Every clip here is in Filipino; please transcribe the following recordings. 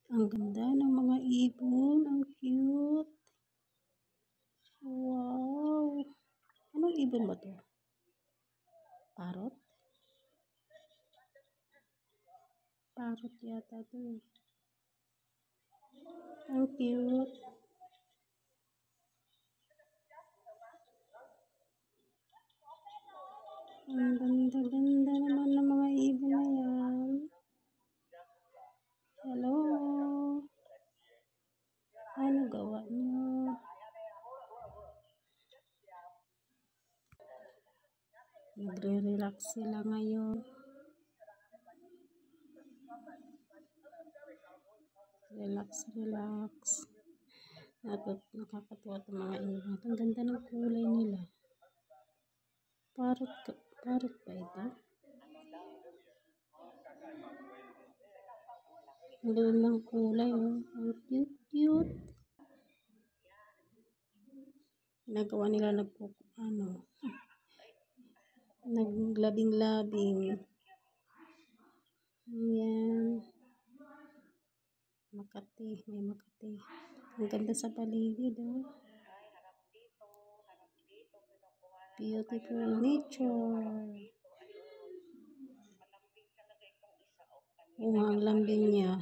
Ang ganda ng mga ibon. Ang cute. Wow. Anong ibon ba to? Parrot? Parrot yata to. Ang cute. Ang ganda-ganda naman ng mga ibon na yan. Hello. Ano gawa niyo? Nagre-relax sila ngayon. Relax, relax. Nakakatuwa itong mga ibon. Ang ganda ng kulay nila. Parrot ba ito? Ang ganda ng kulay, oh. Ang cute. Ginagawa nila naglabing-labing. Ayan. Makati, may Makati. Ang ganda sa paligid, oh. Beautiful nature. Ang lambing niya.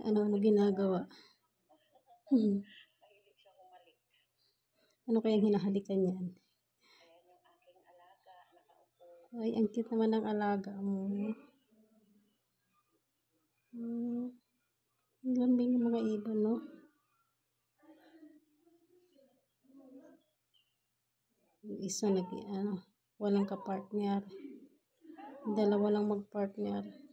Ano ginagawa? Ano kayang hinahalikan niyan? Ay, ang cute naman ng alaga mo. Ang lambing ng mga ibon, no? Yung isa walang kapartner. Dalawa lang magpartner.